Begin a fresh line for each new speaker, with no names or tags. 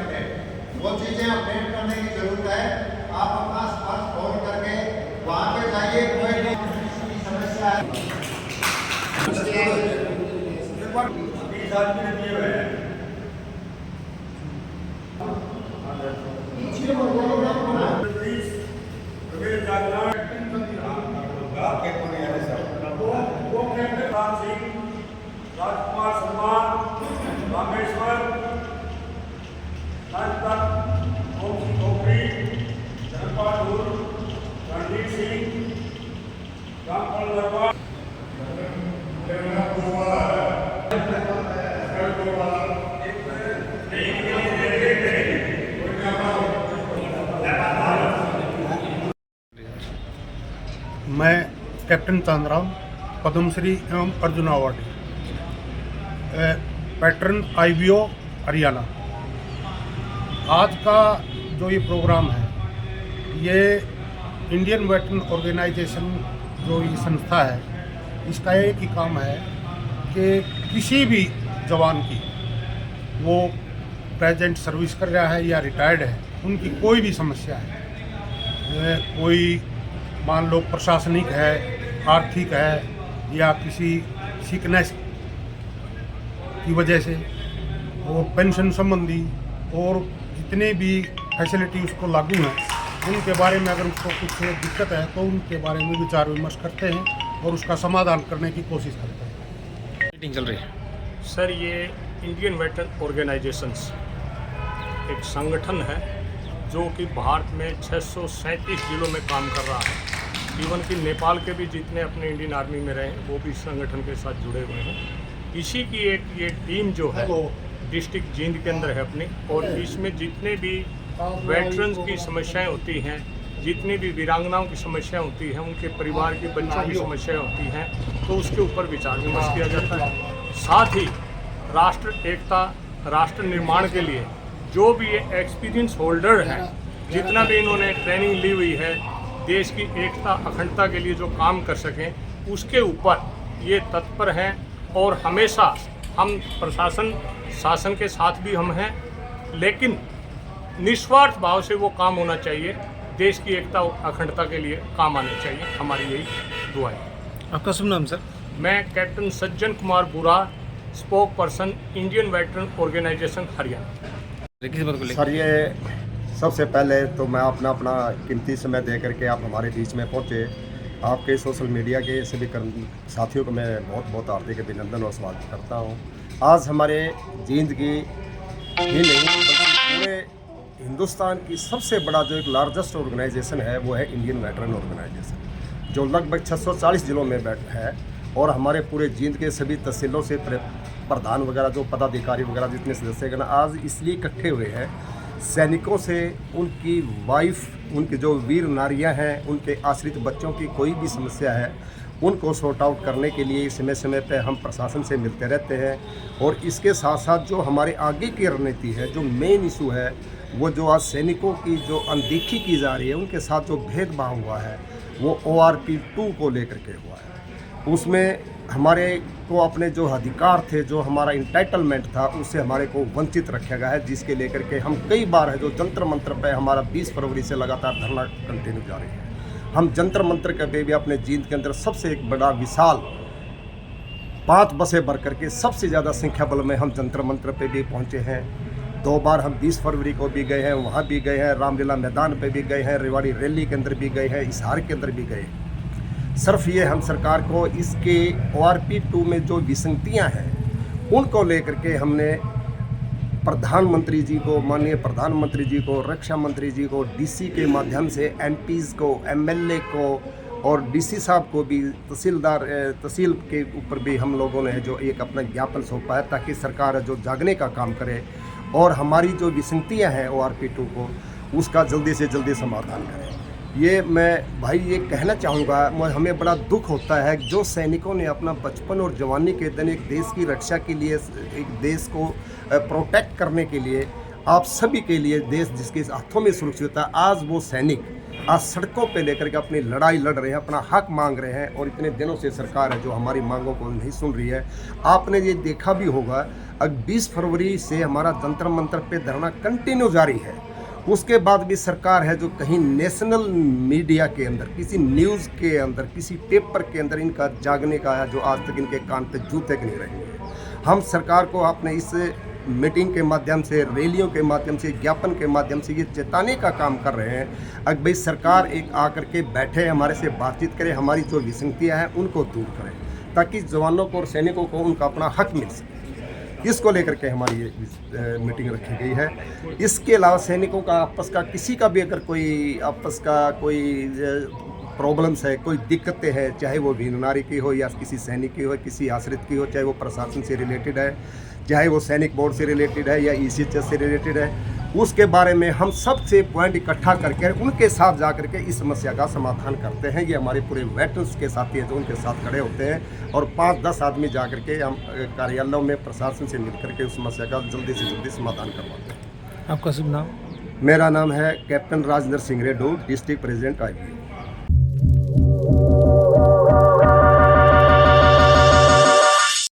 सके, वो चीजें अपडेट करने की जरूरत है। आप अपना स्पर्श फोन करके वहाँ पे जाइए, कोई भी समस्या है। 20 आदमी ने दिए हुए हैं। राजकुमार सम्मान, रामेश्वर, राजपत, ओम सिंह खोखरी, धनपाल धूल, रणदीप सिंह, रामपाल लरवा,
मैं कैप्टन चांदराम, पद्मश्री एवं Arjun awardee, pattern IBO Haryana. आज का जो ये प्रोग्राम है, ये इंडियन वेटरन ऑर्गेनाइजेशन जो ये संस्था है, इसका एक ही काम है कि किसी भी जवान की, वो प्रेजेंट सर्विस कर रहा है या रिटायर्ड है, उनकी कोई भी समस्या है, कोई मान लो प्रशासनिक है, आर्थिक है, या किसी सिकनेस की वजह से, और पेंशन संबंधी और जितने भी फैसिलिटी उसको लागू हैं, उनके बारे में अगर उसको कुछ दिक्कत है तो उनके बारे में विचार विमर्श करते हैं और उसका समाधान करने की कोशिश करते हैं।
मीटिंग चल रही है
सर, ये इंडियन वेटरन ऑर्गेनाइजेशंस एक संगठन है जो कि भारत में 637 जिलों में काम कर रहा है। इवन कि नेपाल के भी जितने अपने इंडियन आर्मी में रहे हैं वो भी संगठन के साथ जुड़े हुए हैं। इसी की एक ये टीम जो है डिस्ट्रिक्ट जींद के अंदर है अपनी, और इसमें जितने भी वेटरन्स की समस्याएं होती हैं, जितनी भी वीरांगनाओं की समस्याएं होती हैं, उनके परिवार के बच्चों की समस्याएं होती हैं, तो उसके ऊपर विचार विमर्श किया जाता है। साथ ही राष्ट्र एकता, राष्ट्र निर्माण के लिए जो भी एक्सपीरियंस होल्डर हैं, जितना भी इन्होंने ट्रेनिंग ली हुई है, देश की एकता अखंडता के लिए जो काम कर सकें, उसके ऊपर ये तत्पर हैं। और हमेशा हम प्रशासन शासन के साथ भी हम हैं, लेकिन निस्वार्थ भाव से वो काम होना चाहिए, देश की एकता अखंडता के लिए काम आने चाहिए। हमारी यही दुआ है।
आपका शुभ नाम सर?
मैं captain Sajjan Kumar Bura, spokesperson, Indian veteran organisation Haryana.
किस बात को लेकर?
सर, ये सबसे पहले तो मैं अपना कीमती समय दे करके आप हमारे बीच में पहुँचे। आपके सोशल मीडिया के सभी साथियों को मैं बहुत बहुत हार्दिक अभिनंदन और स्वागत करता हूँ। आज हमारे जींद की ही नहीं बल्कि पूरे हिंदुस्तान की सबसे बड़ा जो एक लार्जेस्ट ऑर्गेनाइजेशन है वो है इंडियन वेटरन ऑर्गेनाइजेशन, जो लगभग 640 जिलों में है। और हमारे पूरे जींद के सभी तहसीलों से प्रधान वगैरह जो पदाधिकारी वगैरह जितने सदस्यगण आज इसलिए इकट्ठे हुए हैं, सैनिकों से उनकी वाइफ, उनके जो वीर नारियां हैं, उनके आश्रित बच्चों की कोई भी समस्या है, उनको सॉर्ट आउट करने के लिए समय समय पर हम प्रशासन से मिलते रहते हैं। और इसके साथ साथ जो हमारे आगे की रणनीति है, जो मेन इशू है, वो जो आज सैनिकों की जो अनदेखी की जा रही है, उनके साथ जो भेदभाव हुआ है, वो ORP 2 को लेकर के हुआ है। उसमें हमारे को अपने जो अधिकार थे, जो हमारा इंटाइटलमेंट था, उससे हमारे को वंचित रखा गया है, जिसके लेकर के हम कई बार है जो जंतर मंत्र पे हमारा 20 फरवरी से लगातार धरना कंटिन्यू जारी है। हम जंतर मंत्र के पे भी अपने जींद के अंदर सबसे एक बड़ा विशाल 5 बसें भर करके सबसे ज़्यादा संख्या बल में हम जंतर मंत्र पे भी पहुँचे हैं। 2 बार हम 20 फरवरी को भी गए हैं, वहाँ भी गए हैं, रामलीला मैदान पे भी गए हैं, रेवाड़ी रैली के अंदर भी गए हैं, इसार के अंदर भी गए हैं। सिर्फ ये हम सरकार को इसके ORP 2 में जो विसंगतियाँ हैं उनको लेकर के हमने प्रधानमंत्री जी को, माननीय प्रधानमंत्री जी को, रक्षा मंत्री जी को, DC के माध्यम से MPs को, MLA को और DC साहब को भी, तहसील के ऊपर भी हम लोगों ने जो एक अपना ज्ञापन सौंपा है, ताकि सरकार जो जागने का काम करे और हमारी जो विसंगतियाँ हैं ORP 2 को, उसका जल्दी से जल्दी समाधान करें। ये मैं भाई ये कहना चाहूँगा, हमें बड़ा दुख होता है जो सैनिकों ने अपना बचपन और जवानी के दिन एक देश की रक्षा के लिए, एक देश को प्रोटेक्ट करने के लिए, आप सभी के लिए, देश जिसके हाथों में सुरक्षित है, आज वो सैनिक आज सड़कों पे लेकर के अपनी लड़ाई लड़ रहे हैं, अपना हक मांग रहे हैं। और इतने दिनों से सरकार है जो हमारी मांगों को नहीं सुन रही है। आपने ये देखा भी होगा, अब 20 फरवरी से हमारा जंतर मंतर पे धरना कंटिन्यू जारी है। उसके बाद भी सरकार है जो कहीं नेशनल मीडिया के अंदर, किसी न्यूज़ के अंदर, किसी पेपर के अंदर इनका जागने का है जो आज तक इनके कान पे जूते के नहीं रहेंगे। हम सरकार को अपने इस मीटिंग के माध्यम से, रैलियों के माध्यम से, ज्ञापन के माध्यम से ये चेताने का काम कर रहे हैं। अगर भाई सरकार एक आकर के बैठे, हमारे से बातचीत करे, हमारी जो विसंगतियाँ हैं उनको दूर करें, ताकि जवानों को और सैनिकों को उनका अपना हक मिल सके। इसको लेकर के हमारी ये मीटिंग रखी गई है। इसके अलावा सैनिकों का आपस का, किसी का भी अगर कोई आपस का कोई प्रॉब्लम्स है, कोई दिक्कतें हैं, चाहे वो वीर नारी की हो या किसी सैनिक की हो, किसी आश्रित की हो, चाहे वो प्रशासन से रिलेटेड है, चाहे वो सैनिक बोर्ड से रिलेटेड है या ECHS से रिलेटेड है, उसके बारे में हम सबसे पॉइंट इकट्ठा करके उनके साथ जा करके इस समस्या का समाधान करते हैं। ये हमारे पूरे वेटरन्स के साथी हैं जो उनके साथ खड़े होते हैं और 5-10 आदमी जा करके हम कार्यालयों में प्रशासन से मिल करके उस समस्या का जल्दी से जल्दी समाधान करवाते हैं।
आपका शुभ नाम?
मेरा नाम है captain Rajendra Singh Reddy, district president IPO।